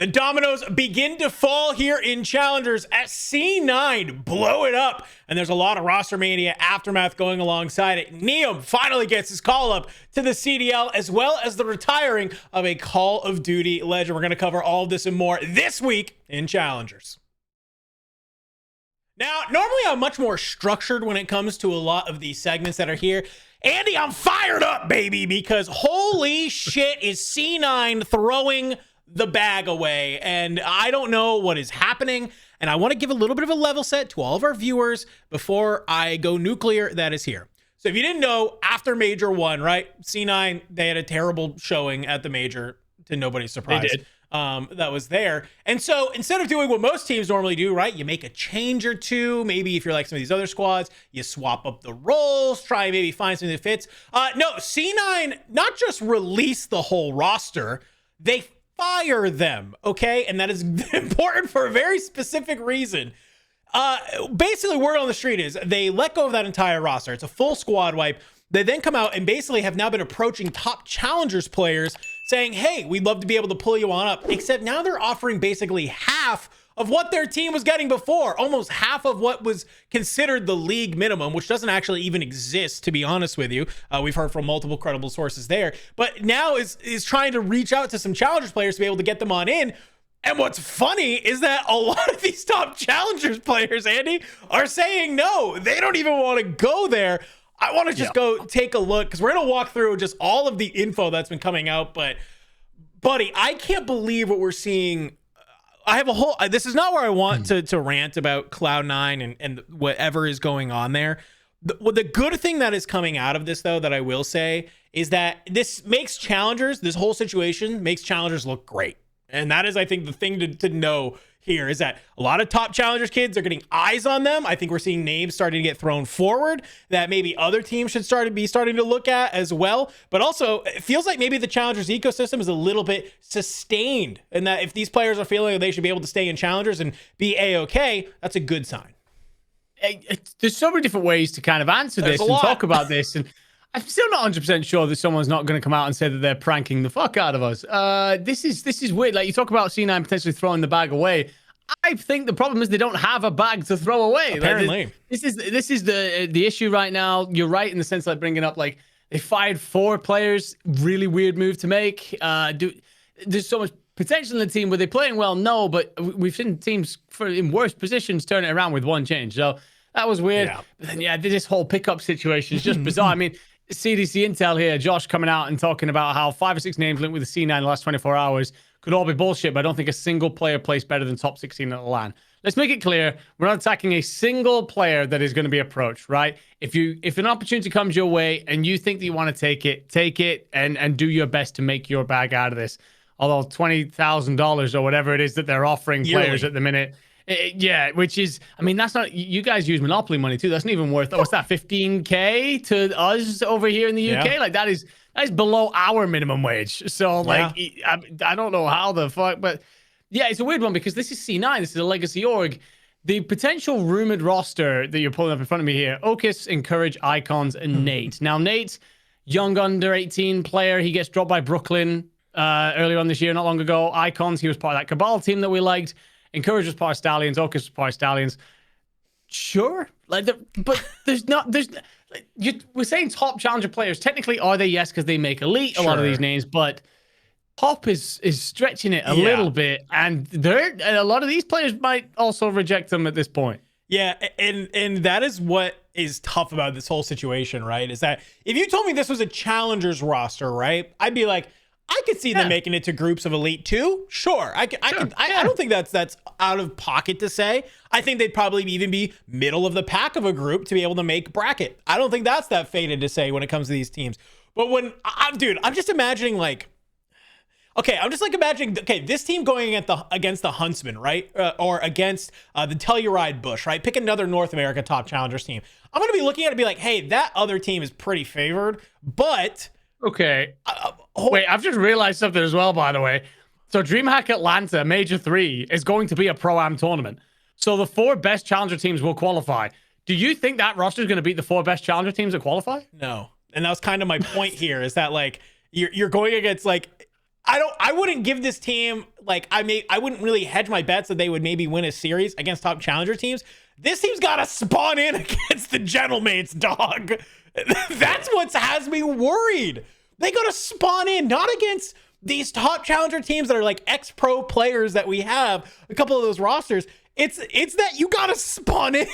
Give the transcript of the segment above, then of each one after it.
The dominoes begin to fall here in Challengers at C9, blow it up. And there's a lot of Rostermania aftermath going alongside it. Nium finally gets his call up to the CDL, as well as the retiring of a Call of Duty legend. We're going to cover all of this and more this week in Challengers. Now, normally I'm much more structured when it comes to a lot of these segments that are here. Andy, I'm fired up, baby, because holy shit is C9 throwing the bag away, and I don't know what is happening, and I want to give a little bit of a level set to all of our viewers before I go nuclear. That is here. So if you didn't know, after Major 1, right, C9, they had a terrible showing at the Major, to nobody's surprise. They did. That was there. And so instead of doing what most teams normally do, right, you make a change or two. Maybe if you're like some of these other squads, you swap up the roles, try and maybe find something that fits. No, C9 not just release the whole roster, they fire them, okay? And that is important for a very specific reason. Basically, word on the street is they let go of that entire roster. It's a full squad wipe. They then come out and basically have now been approaching top challengers players saying, hey, we'd love to be able to pull you on up. Except now they're offering basically half of what their team was getting before, almost half of what was considered the league minimum, which doesn't actually even exist, to be honest with you. We've heard from multiple credible sources there, but now is trying to reach out to some challengers players to be able to get them on in. And what's funny is that a lot of these top challengers players, Andy, are saying no, they don't even want to go there. I want to just go take a look, because we're going to walk through just all of the info that's been coming out. But buddy, I can't believe what we're seeing. I have a whole, this is not where I want to rant about Cloud9 and whatever is going on there. The good thing that is coming out of this, though, that I will say, is that this makes challengers, this whole situation makes challengers look great. And that is, I think, the thing to know here is that a lot of top challengers kids are getting eyes on them. I think we're seeing names starting to get thrown forward that maybe other teams should starting to look at as well. But also, it feels like maybe the challengers ecosystem is a little bit sustained, and that if these players are feeling like they should be able to stay in challengers and be a-okay, that's a good sign. There's so many different ways to kind of answer this and talk about this, and I'm still not 100% sure that someone's not going to come out and say that they're pranking the fuck out of us. This is weird. Like, you talk about C9 potentially throwing the bag away. I think the problem is they don't have a bag to throw away. Apparently. Like, this is the issue right now. You're right in the sense, like, bringing up, like, they fired 4 players. Really weird move to make. There's so much potential in the team. Were they playing well? No, but we've seen teams in worse positions turn it around with one change. So that was weird. Yeah. But then, this whole pickup situation is just bizarre. I mean, CDC Intel here, Josh coming out and talking about how 5 or 6 names linked with the C9 in the last 24 hours could all be bullshit, but I don't think a single player placed better than top 16 at the LAN. Let's make it clear, we're not attacking a single player that is going to be approached, right? If an opportunity comes your way and you think that you want to take it and do your best to make your bag out of this. Although $20,000 or whatever it is that they're offering players at the minute, which is, I mean, that's not, you guys use Monopoly money too. That's not even worth, what's that, 15K to us over here in the UK? Yeah. Like, that is below our minimum wage. So, like, I don't know how the fuck, but yeah, it's a weird one because this is C9. This is a legacy org. The potential rumored roster that you're pulling up in front of me here, Ocus, Encourage, Icons, and Nate. Now, Nate, young under 18 player. He gets dropped by Brooklyn earlier on this year, not long ago. Icons, he was part of that Cabal team that we liked. Encourage was part of Stallions. Ocus was part of Stallions. Sure. But we're saying top challenger players. Technically, are they? Yes, because they make elite, a lot of these names, but top is stretching it a little bit, and a lot of these players might also reject them at this point. Yeah, and that is what is tough about this whole situation, right? Is that if you told me this was a challengers roster, right, I'd be like, I could see them making it to groups of elite too. Sure. I don't think that's out of pocket to say. I think they'd probably even be middle of the pack of a group to be able to make bracket. I don't think that's that faded to say when it comes to these teams. But when I'm just imagining imagining this team going against the Huntsman, right? Or against the Telluride Bush, right? Pick another North America top challengers team. I'm going to be looking at it and be like, hey, that other team is pretty favored, but okay. Wait, I've just realized something as well, by the way. So DreamHack Atlanta, Major 3, is going to be a Pro-Am tournament. So the 4 best challenger teams will qualify. Do you think that roster is going to beat the 4 best challenger teams that qualify? No. And that was kind of my point here, is that, like, you're going against, like, I wouldn't give this team, like, I wouldn't really hedge my bets that they would maybe win a series against top challenger teams. This team's got to spawn in against the Gentlemates, dog. That's what has me worried. They got to spawn in, not against these top challenger teams that are like ex-pro players that we have, a couple of those rosters. It's that you got to spawn in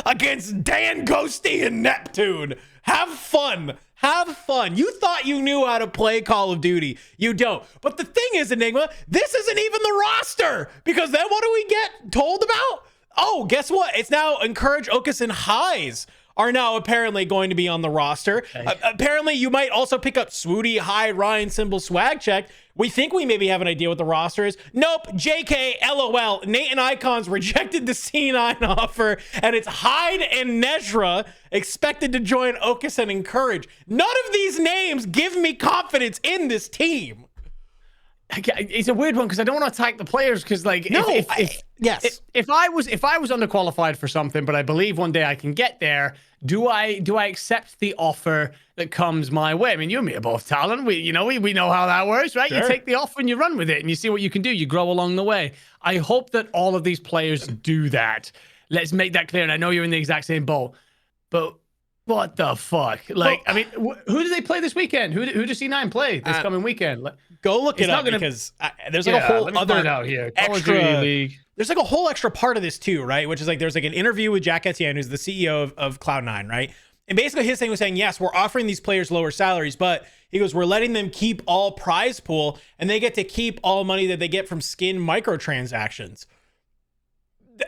against Dan Ghosty and Neptune. Have fun. Have fun. You thought you knew how to play Call of Duty. You don't. But the thing is, Enigma, this isn't even the roster, because then what do we get told about? Oh, guess what? It's now Encourage, Okus, and Highs are now apparently going to be on the roster. Okay. Apparently, you might also pick up Swooty, High, Ryan, Symbol, Swag Check. We think we maybe have an idea what the roster is. Nope, JK, LOL. Nate and Icons rejected the C9 offer, and it's Hyde and Nezra expected to join Okus and Encourage. None of these names give me confidence in this team. It's a weird one because I don't want to attack the players because, like, if I was underqualified for something, but I believe one day I can get there, do I accept the offer that comes my way? I mean, you and me are both talent. We know how that works, right? Sure. You take the offer and you run with it, and you see what you can do. You grow along the way. I hope that all of these players do that. Let's make that clear. And I know you're in the exact same boat, but what the fuck? Like, I mean, who do they play this weekend? Who does C9 play this coming weekend? Go look it up because there's like a whole other extra league. There's like a whole extra part of this too, right? Which is like there's like an interview with Jack Etienne, who's the CEO of Cloud9, right? And basically his thing was saying, yes, we're offering these players lower salaries, but he goes, we're letting them keep all prize pool and they get to keep all money that they get from skin microtransactions.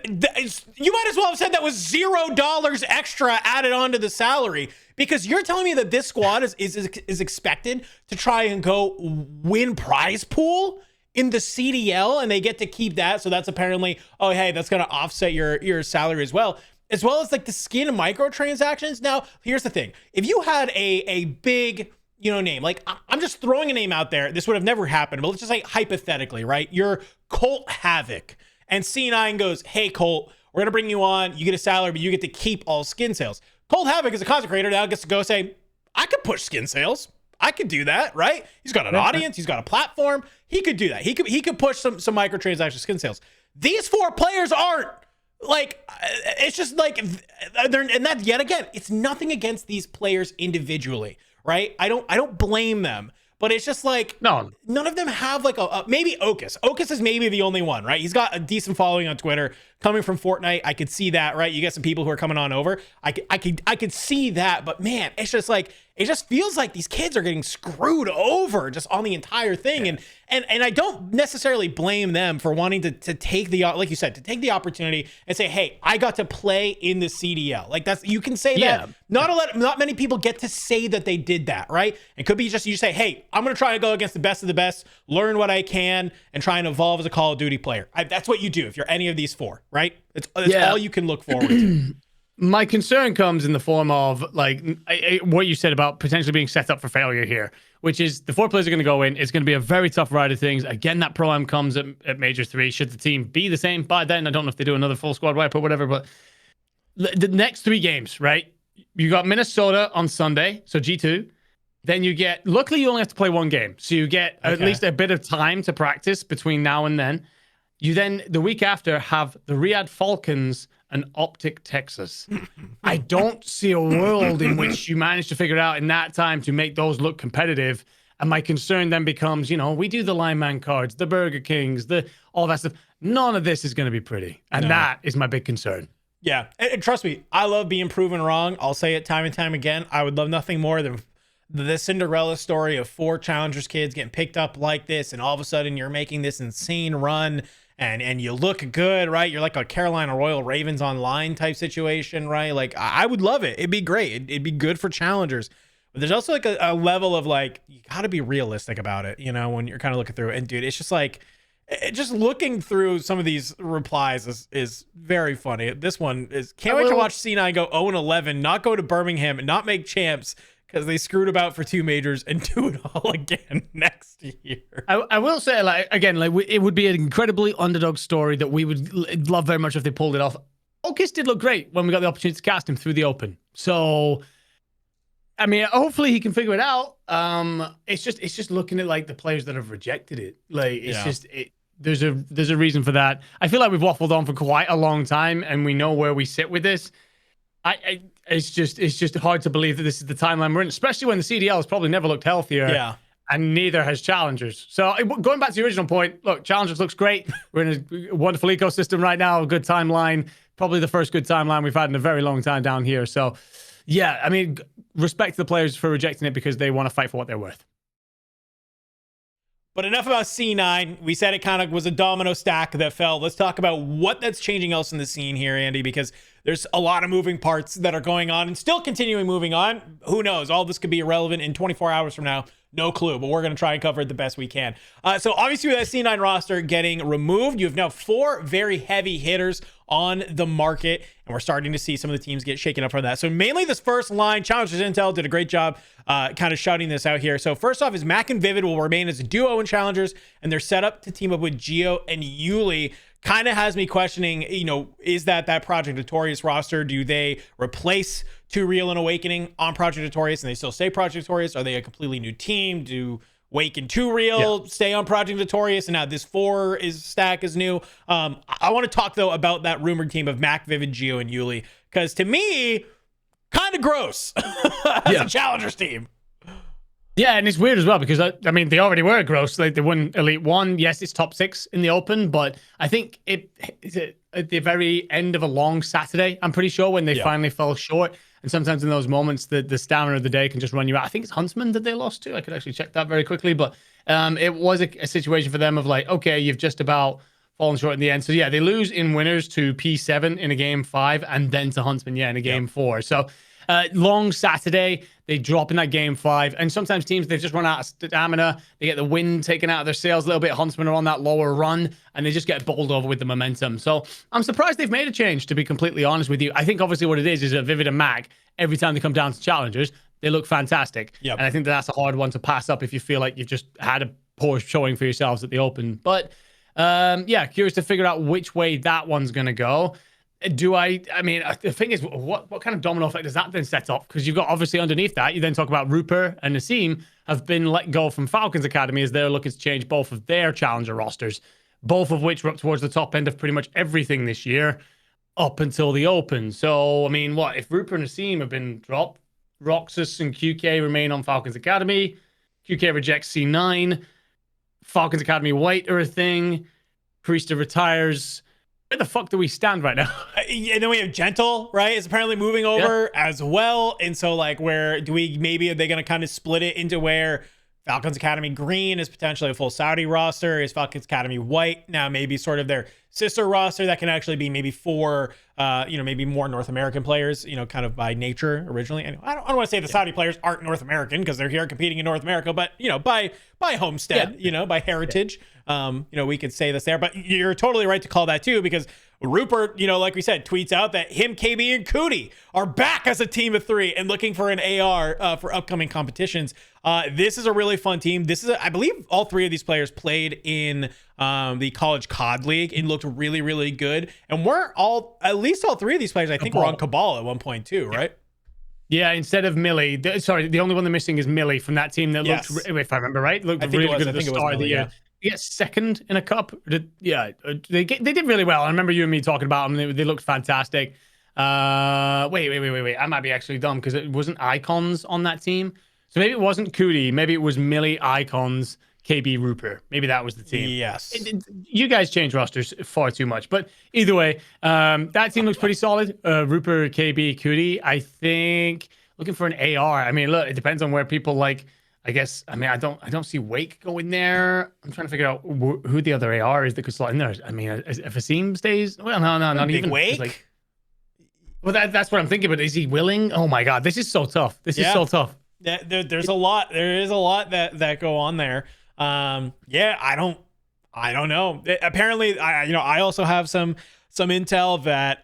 You might as well have said that was $0 extra added onto the salary, because you're telling me that this squad is expected to try and go win prize pool in the CDL, and they get to keep that. So that's apparently, oh, hey, that's going to offset your salary as well as like the skin microtransactions. Now, here's the thing. If you had a big, name, like I'm just throwing a name out there, this would have never happened, but let's just say hypothetically, right? You're Colt Havoc. And C9 goes, hey, Colt, we're going to bring you on. You get a salary, but you get to keep all skin sales. Colt Havoc is a content creator now, gets to go say, I could push skin sales. I could do that, right? He's got an audience. He's got a platform. He could do that. He could push some microtransaction skin sales. These four players aren't. Like, it's just like, and that, yet again, it's nothing against these players individually, right? I don't blame them. But it's just like, none of them have like maybe Okus. Okus is maybe the only one, right? He's got a decent following on Twitter coming from Fortnite. I could see that, right? You get some people who are coming on over. I could see that, but man, it's just like, it just feels like these kids are getting screwed over just on the entire thing. Yeah. And I don't necessarily blame them for wanting to take the, like you said, to take the opportunity and say, hey, I got to play in the CDL. Like you can say that. Not many people get to say that they did that, right? It could be just you say, hey, I'm going to try to go against the best of the best, learn what I can, and try and evolve as a Call of Duty player. That's what you do if you're any of these four, right? It's all you can look forward to. My concern comes in the form of like what you said about potentially being set up for failure here, which is the four players are going to go in. It's going to be a very tough ride of things. Again, that Pro-Am comes at Major 3. Should the team be the same by then? I don't know if they do another full squad wipe or whatever, but the next 3 games, right? You got Minnesota on Sunday, so G2. Then you get, luckily you only have to play 1 game. So you get at least a bit of time to practice between now and then. You then, the week after, have the Riyadh Falcons and Optic Texas. I don't see a world in which you manage to figure out in that time to make those look competitive. And my concern then becomes, we do the lineman cards, the Burger Kings, all that stuff. None of this is going to be pretty. And that is my big concern. Yeah. And trust me, I love being proven wrong. I'll say it time and time again. I would love nothing more than the Cinderella story of 4 Challengers kids getting picked up like this. And all of a sudden you're making this insane run. And you look good, right? You're like a Carolina Royal Ravens online type situation, right? Like, I would love it. It'd be great. It'd be good for challengers. But there's also like a level of like, you got to be realistic about it, when you're kind of looking through it. And dude, it's just like, just looking through some of these replies is very funny. This one is, can't wait to watch C9 go 0-11, not go to Birmingham and not make champs, because they screwed about for 2 majors and do it all again next year. I will say, it would be an incredibly underdog story that we would love very much if they pulled it off. Okus did look great when we got the opportunity to cast him through the open. So I mean, hopefully he can figure it out. It's just looking at like the players that have rejected it. Like it's just it. There's a reason for that. I feel like we've waffled on for quite a long time, and we know where we sit with this. It's just hard to believe that this is the timeline we're in, especially when the CDL has probably never looked healthier. Yeah. And neither has Challengers. So going back to the original point, look, Challengers looks great. We're in a wonderful ecosystem right now, a good timeline. Probably the first good timeline we've had in a very long time down here. So, yeah, I mean, respect to the players for rejecting it because they want to fight for what they're worth. But enough about C9. We said it kind of was a domino stack that fell. Let's talk about what that's changing else in the scene here, Andy, because there's a lot of moving parts that are going on and still continuing moving on. Who knows? All this could be irrelevant in 24 hours from now. No clue, but we're going to try and cover it the best we can. So obviously with that C9 roster getting removed, you have now 4 very heavy hitters on the market, and we're starting to see some of the teams get shaken up from that. So mainly this first line, Challengers Intel did a great job kind of shouting this out here. So first off is Mac and Vivid will remain as a duo in Challengers, and they're set up to team up with Geo and Yuli. Kind of has me questioning, is that Project Notorious roster? Do they replace Too Real and Awakening on Project Notorious and they still stay Project Notorious? Are they a completely new team? Do Wake and Too Real stay on Project Notorious? And now this 4 stack is new. I want to talk, though, about that rumored team of Mac, Vivid, Geo, and Yuli, because to me, kind of gross as a Challengers team. Yeah, and it's weird as well because, I mean, they already were gross. Like, they won Elite 1. Yes, it's top 6 in the open, but I think it's at the very end of a long Saturday, I'm pretty sure, when they finally fell short. And sometimes in those moments, the stamina of the day can just run you out. I think it's Huntsman that they lost to. I could actually check that very quickly. But it was a situation for them of like, okay, you've just about fallen short in the end. So, yeah, they lose in winners to P7 in a game 5 and then to Huntsman, in a game 4. So, long Saturday, they drop in that game 5, and sometimes teams, they just run out of stamina. They get the wind taken out of their sails a little bit. Huntsmen are on that lower run, and they just get bowled over with the momentum. So I'm surprised they've made a change, to be completely honest with you. I think obviously what it is that Vivid and Mac, every time they come down to Challengers, they look fantastic. And I think that's a hard one to pass up if you feel like you've just had a poor showing for yourselves at the Open. But curious to figure out which way that one's going to go. I mean, the thing is, what kind of domino effect does that then set off? Because you've got, obviously, underneath that, you then talk about Rupert and Nassim have been let go from Falcons Academy as they're looking to change both of their challenger rosters, both of which were up towards the top end of pretty much everything this year up until the Open. So, I mean, if Rupert and Nassim have been dropped, Roxas and QK remain on Falcons Academy, QK rejects C9, Falcons Academy White are a thing, Priestahh retires. Where the fuck do we stand right now? And then we have Gentle, right? Is apparently moving over as well. And so, like, where do we, maybe are they going to kind of split it into where Falcons Academy Green is potentially a full Saudi roster? Is Falcons Academy White now maybe sort of their sister roster that can actually be maybe 4, maybe more North American players, kind of by nature originally? And I don't want to say the Saudi players aren't North American because they're here competing in North America, but, by homestead, by heritage. We could say this there, but you're totally right to call that too, because Rupert, like we said, tweets out that him, KB, and Cootie are back as a team of 3 and looking for an AR for upcoming competitions. This is a really fun team. I believe all 3 of these players played in the College COD League and looked really, really good. And at least all 3 of these players, I think, were on Cabal at one point too, right? Yeah, instead of Millie. The only one they're missing is Millie from that team that looked, if I remember right, looked really good at the start of the year. They get second in a cup. They did really well. I remember you and me talking about them. They looked fantastic. Wait. I might be actually dumb because it wasn't Icons on that team. So maybe it wasn't Cootie. Maybe it was Millie, Icons, KB, Rupert. Maybe that was the team. Yes. You guys change rosters far too much. But either way, that team looks pretty solid. Rupert, KB, Cootie. I think looking for an AR. I mean, look, it depends on where people like. I guess, I don't see Wake going there. I'm trying to figure out who the other AR is that could slot in there. I mean, if Asim stays, well, no, not even Wake. Well, that's what I'm thinking. But is he willing? Oh my God, this is so tough. This is so tough. There's a lot. There is a lot that go on there. I don't know. Apparently, I also have some intel that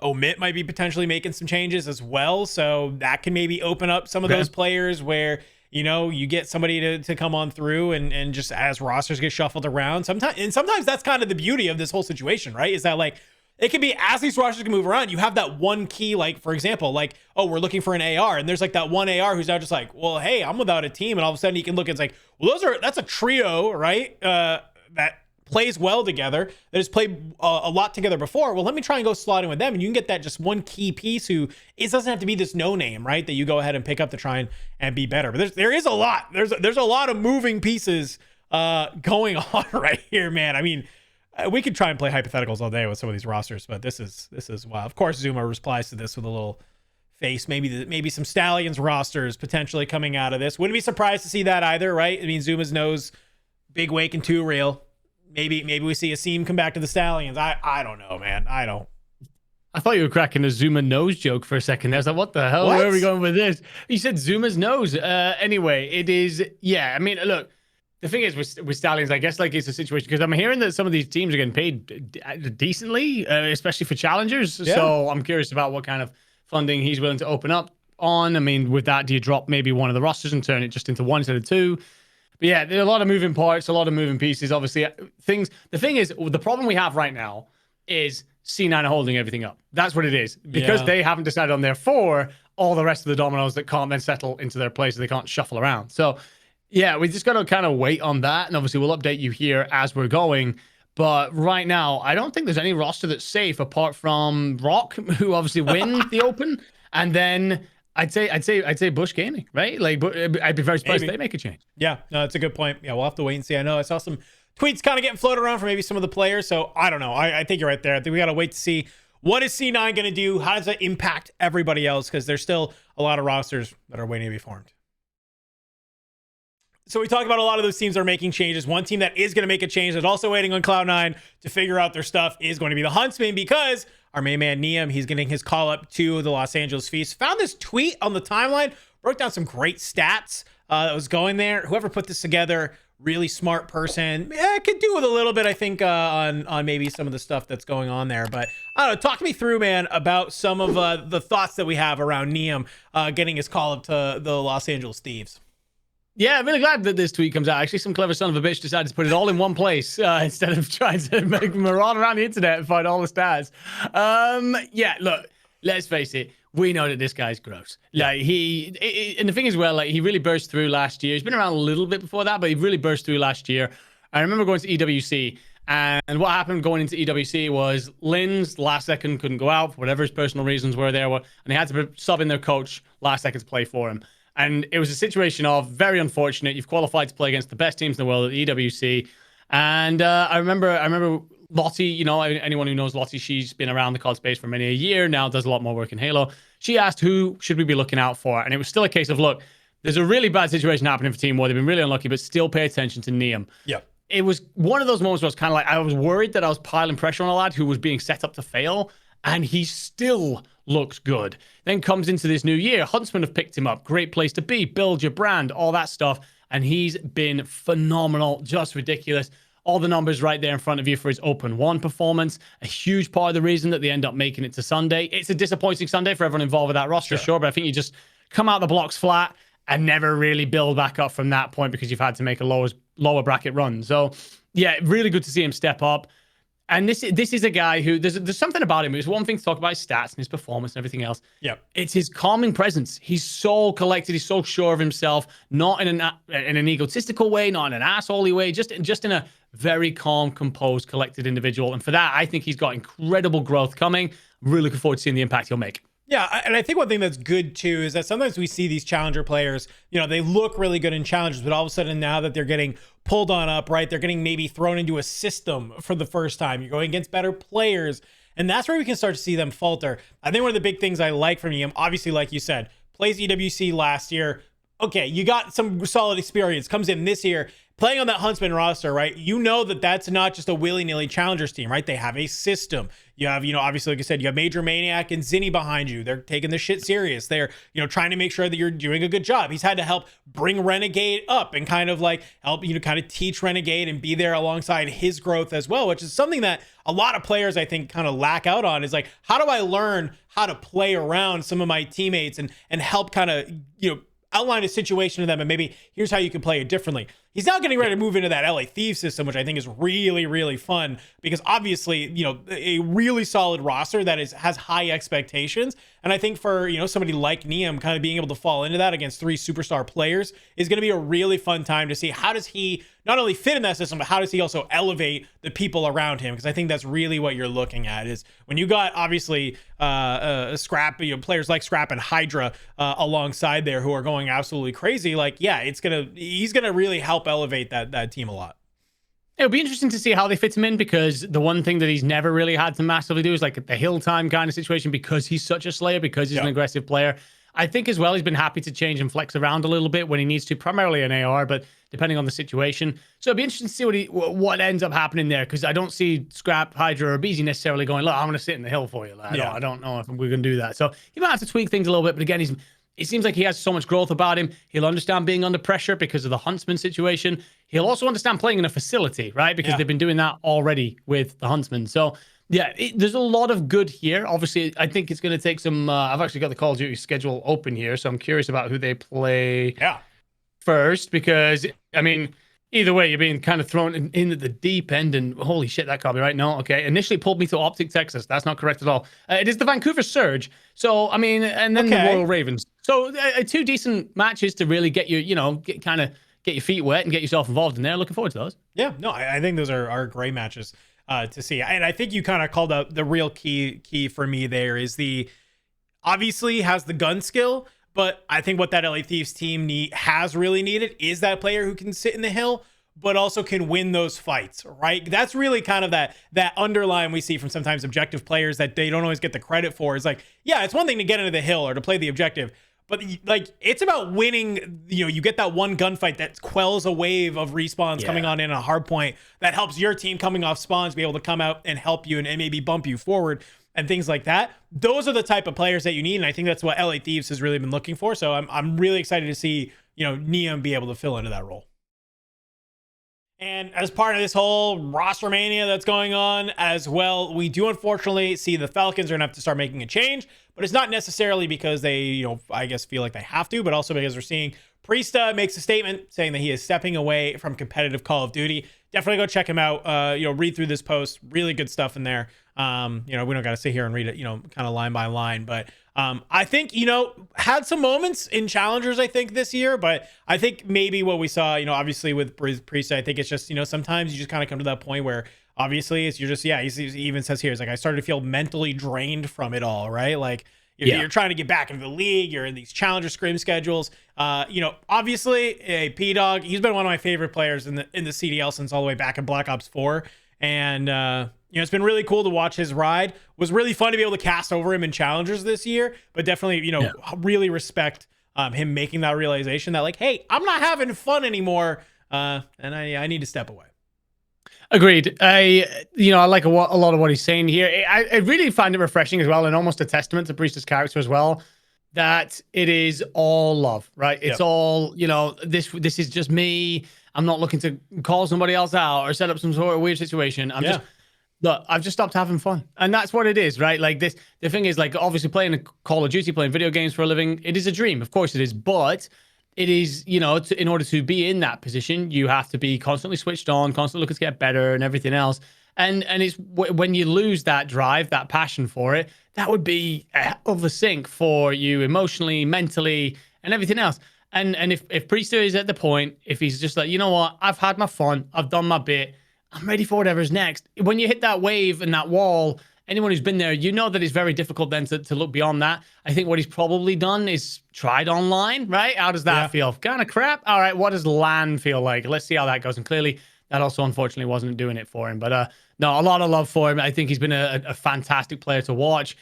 Omit might be potentially making some changes as well. So that can maybe open up some of those players where. You get somebody to come on through and just as rosters get shuffled around sometimes that's kind of the beauty of this whole situation, right? Is that like it can be as these rosters can move around, you have that one key, like, for example, like, oh, we're looking for an AR, and there's like that one AR who's now just like, well, hey, I'm without a team, and all of a sudden you can look and it's like, well, that's a trio, right? That plays well together, that has played a lot together before. Well, let me try and go slot in with them, and you can get that just one key piece who it doesn't have to be this no name, right? That you go ahead and pick up to try and be better. But there is a lot. There's a lot of moving pieces going on right here, man. I mean, we could try and play hypotheticals all day with some of these rosters, but this is wild. Of course, Zuma replies to this with a little face. Maybe some Stallions rosters potentially coming out of this. Wouldn't be surprised to see that either, right? I mean, Zuma's knows Big Wake and 2 real. Maybe we see a seam come back to the Stallions. I don't know, man. I don't. I thought you were cracking a Zuma nose joke for a second. I was like, what the hell? Where are we going with this? You said Zuma's nose. Anyway, it is, yeah. I mean, look, the thing is with Stallions, I guess like it's a situation because I'm hearing that some of these teams are getting paid decently, especially for challengers. Yeah. So I'm curious about what kind of funding he's willing to open up on. I mean, with that, do you drop maybe one of the rosters and turn it just into one instead of two? But yeah, there are a lot of moving parts, a lot of moving pieces. Obviously, the thing is, the problem we have right now is C9 are holding everything up. That's what it is. Because they haven't decided on their 4, all the rest of the dominoes that can't then settle into their place, they can't shuffle around. So yeah, we just got to kind of wait on that. And obviously, we'll update you here as we're going. But right now, I don't think there's any roster that's safe apart from Rock, who obviously win the Open. And then I'd say Bush Gaming, right? Like, I'd be very surprised if they make a change. Yeah, no, that's a good point. Yeah, we'll have to wait and see. I know I saw some tweets kind of getting floated around from maybe some of the players. So I don't know. I think you're right there. I think we got to wait to see what is C9 going to do. How does that impact everybody else? Because there's still a lot of rosters that are waiting to be formed. So we talked about a lot of those teams that are making changes. One team that is going to make a change that's also waiting on Cloud9 to figure out their stuff is going to be the Huntsmen, because our main man Nium, he's getting his call up to the Los Angeles Thieves. Found this tweet on the timeline, broke down some great stats that was going there. Whoever put this together, really smart person. Could do with a little bit, I think, on maybe some of the stuff that's going on there. But I don't know, talk to me through, man, about some of the thoughts that we have around Nium getting his call up to the Los Angeles Thieves. Yeah, I'm really glad that this tweet comes out. Actually, some clever son of a bitch decided to put it all in one place instead of trying to maraud around the internet and find all the stats. Yeah, look, let's face it. We know that this guy's gross. Like, and the thing is, well, like, he really burst through last year. He's been around a little bit before that, but he really burst through last year. I remember going to EWC, and what happened going into EWC was Lynn's last second couldn't go out for whatever his personal reasons were there, and he had to sub in their coach last second to play for him. And it was a situation of very unfortunate. You've qualified to play against the best teams in the world at the EWC. And I remember Lottie, you know, anyone who knows Lottie, she's been around the COD space for many a year now, does a lot more work in Halo. She asked who should we be looking out for? And it was still a case of, look, there's a really bad situation happening for Team War. They've been really unlucky, but still pay attention to Nium. Yeah. It was one of those moments where I was kind of like, I was worried that I was piling pressure on a lad who was being set up to fail. And he still looks good. Then comes into this new year. Huntsmen have picked him up. Great place to be. Build your brand, all that stuff. And he's been phenomenal, just ridiculous. All the numbers right there in front of you for his Open 1 performance. A huge part of the reason that they end up making it to Sunday. It's a disappointing Sunday for everyone involved with that roster, sure, but I think you just come out the blocks flat and never really build back up from that point because you've had to make a lower bracket run. So, yeah, really good to see him step up. And this is a guy who, there's something about him. It's one thing to talk about his stats and his performance and everything else. Yeah, it's his calming presence. He's so collected. He's so sure of himself, not in an egotistical way, not in an assholey way, just in a very calm, composed, collected individual. And for that, I think he's got incredible growth coming. Really looking forward to seeing the impact he'll make. Yeah, and I think one thing that's good, too, is that sometimes we see these challenger players, you know, they look really good in challenges, but all of a sudden now that they're getting pulled on up, right, they're getting maybe thrown into a system for the first time. You're going against better players, and that's where we can start to see them falter. I think one of the big things I like from him, obviously, like you said, plays EWC last year. Okay, you got some solid experience, comes in this year, playing on that Huntsman roster, right? You know that that's not just a willy-nilly challengers team, right? They have a system. You have, you know, obviously, like I said, you have Major Maniac and Zinni behind you. They're taking this shit serious. They're, you know, trying to make sure that you're doing a good job. He's had to help bring Renegade up and kind of like help, you know, kind of teach Renegade and be there alongside his growth as well, which is something that a lot of players, I think, kind of lack out on, is like, how do I learn how to play around some of my teammates and help kind of, you know, outline a situation to them and maybe here's how you can play it differently. he's now getting ready to move into that LA Thieves system, which I think is really, really fun because obviously, you know, a really solid roster that has high expectations. And I think for, you know, somebody like Nium kind of being able to fall into that against 3 superstar players is going to be a really fun time to see how does he not only fit in that system, but how does he also elevate the people around him? Because I think that's really what you're looking at is when you got obviously Scrap, you know, players like Scrap and Hydra alongside there who are going absolutely crazy. Like, yeah, he's gonna really help elevate that team a lot. It'll be interesting to see how they fit him in because the one thing that he's never really had to massively do is like the hill time kind of situation because he's such a slayer, because he's an aggressive player. I think as well, he's been happy to change and flex around a little bit when he needs to, primarily an AR, but depending on the situation. So it'll be interesting to see what ends up happening there because I don't see Scrap, Hydra, or Beezy necessarily going, look, I'm going to sit in the hill for you. Like, I don't know if we're going to do that. So he might have to tweak things a little bit, but again, it seems like he has so much growth about him. He'll understand being under pressure because of the Huntsman situation. He'll also understand playing in a facility, right? Because they've been doing that already with the Huntsman. So yeah, there's a lot of good here. Obviously, I think it's going to take some... I've actually got the Call of Duty schedule open here, so I'm curious about who they play first. Because, I mean, either way, you're being kind of thrown in at the deep end, and holy shit, that can't be right. No, okay. Initially pulled me to Optic, Texas. That's not correct at all. It is the Vancouver Surge. So, I mean, and then the Royal Ravens. So, 2 decent matches to really get you, get your feet wet and get yourself involved in there. Looking forward to those. Yeah, no, I think those are great matches to see. And I think you kind of called out the real key for me there is obviously has the gun skill, but I think what that LA Thieves team has really needed is that player who can sit in the hill, but also can win those fights, right? That's really kind of that underline we see from sometimes objective players that they don't always get the credit for. It's like, yeah, it's one thing to get into the hill or to play the objective, but like it's about winning. You get that one gunfight that quells a wave of respawns coming on in a hard point that helps your team coming off spawns be able to come out and help you and maybe bump you forward and things like that. Those are the type of players that you need, and I think that's what LA Thieves has really been looking for. So I'm really excited to see Nium be able to fill into that role. And as part of this whole Rostermania that's going on as well, we do unfortunately see the Falcons are going to have to start making a change, but it's not necessarily because they, I guess feel like they have to, but also because we're seeing Priestahh makes a statement saying that he is stepping away from competitive Call of Duty. Definitely go check him out. Read through this post. Really good stuff in there. We don't got to sit here and read it, kind of line by line, but I think, had some moments in challengers, I think this year, but I think maybe what we saw, obviously with Priestahh, I think it's just, sometimes you just kind of come to that point where obviously you're just, he even says here, it's like, I started to feel mentally drained from it all, right? Like you're trying to get back into the league. You're in these challenger scrim schedules. Obviously a P-Dog, he's been one of my favorite players in the CDL since all the way back in Black Ops 4. And, it's been really cool to watch his ride. Was really fun to be able to cast over him in challengers this year, but definitely, really respect him making that realization that like, hey, I'm not having fun anymore. And I need to step away. Agreed. I like a lot of what he's saying here. I really find it refreshing as well, and almost a testament to Priestah's character as well, that it is all love, right? It's all, this is just me. I'm not looking to call somebody else out or set up some sort of weird situation. I've just stopped having fun. And that's what it is, right? Like the thing is, like, obviously playing a Call of Duty, playing video games for a living, it is a dream. Of course it is. But it is, in order to be in that position, you have to be constantly switched on, constantly looking to get better and everything else. And it's when you lose that drive, that passion for it, that would be a hell of a sink for you emotionally, mentally, and everything else. And if Priestahh is at the point, if he's just like, you know what, I've had my fun, I've done my bit, I'm ready for whatever's next. When you hit that wave and that wall, anyone who's been there, that it's very difficult then to look beyond that. I think what he's probably done is tried online, right? How does that feel? Kind of crap. All right, what does LAN feel like? Let's see how that goes. And clearly, that also unfortunately wasn't doing it for him. But no, a lot of love for him. I think he's been a fantastic player to watch.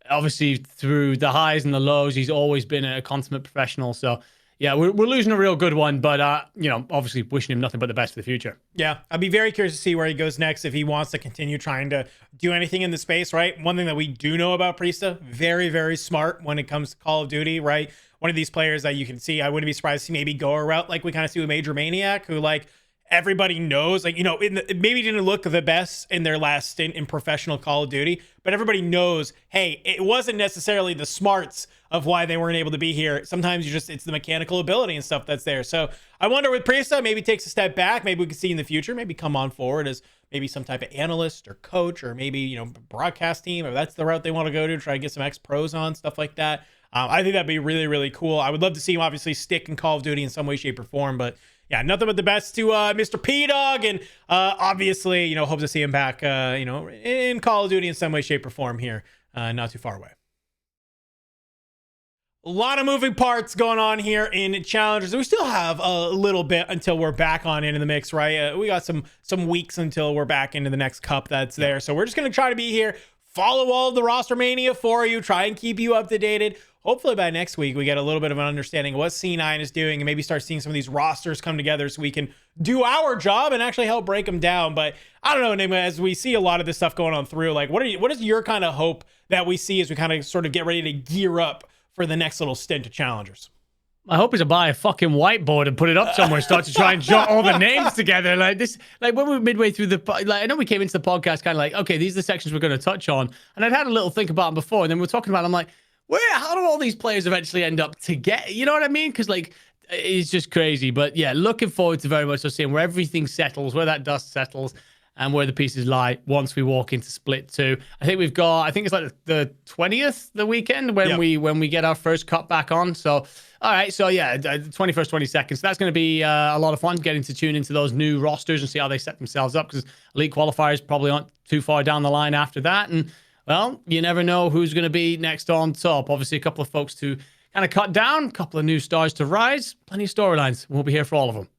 Obviously, through the highs and the lows, he's always been a consummate professional. So yeah, we're losing a real good one, but obviously wishing him nothing but the best for the future. Yeah, I'd be very curious to see where he goes next, if he wants to continue trying to do anything in the space, right? One thing that we do know about Priestahh, very, very smart when it comes to Call of Duty, right? One of these players that you can see, I wouldn't be surprised to see maybe go a route like we kind of see with Major Maniac, who like everybody knows, like, it maybe didn't look the best in their last stint in professional Call of Duty, but everybody knows, hey, it wasn't necessarily the smarts of why they weren't able to be here. Sometimes it's the mechanical ability and stuff that's there. So I wonder with Priestahh, maybe takes a step back. Maybe we can see in the future, maybe come on forward as maybe some type of analyst or coach, or maybe, broadcast team, if that's the route they want to go to, try to get some ex-pros on, stuff like that. I think that'd be really, really cool. I would love to see him obviously stick in Call of Duty in some way, shape, or form, but yeah, nothing but the best to Mr. P-Dog, and obviously, hope to see him back, in Call of Duty in some way, shape, or form here, not too far away. A lot of moving parts going on here in Challengers. We still have a little bit until we're back on into the mix, right? We got some weeks until we're back into the next cup that's there. So we're just going to try to be here, follow all of the Rostermania for you, try and keep you up to date. Hopefully by next week, we get a little bit of an understanding of what C9 is doing and maybe start seeing some of these rosters come together so we can do our job and actually help break them down. But I don't know, Enigma, as we see a lot of this stuff going on through, like, what is your kind of hope that we see as we kind of sort of get ready to gear up for the next little stint of Challengers? I hope is to buy a fucking whiteboard and put it up somewhere, start to try and jot all the names together. Like this, like when we were midway through I know we came into the podcast kind of like, okay, these are the sections we're going to touch on. And I'd had a little think about them before. And then we were talking about, I'm like, how do all these players eventually end up together? You know what I mean? Because like, it's just crazy. But yeah, looking forward to very much so seeing where everything settles, where that dust settles, and where the pieces lie once we walk into Split 2. I think it's like the 20th, the weekend, when we get our first cut back on. So, all right. So, yeah, 21st, 22nd. So that's going to be a lot of fun getting to tune into those new rosters and see how they set themselves up, because Elite qualifiers probably aren't too far down the line after that. And, well, you never know who's going to be next on top. Obviously, a couple of folks to kind of cut down, a couple of new stars to rise, plenty of storylines. We'll be here for all of them.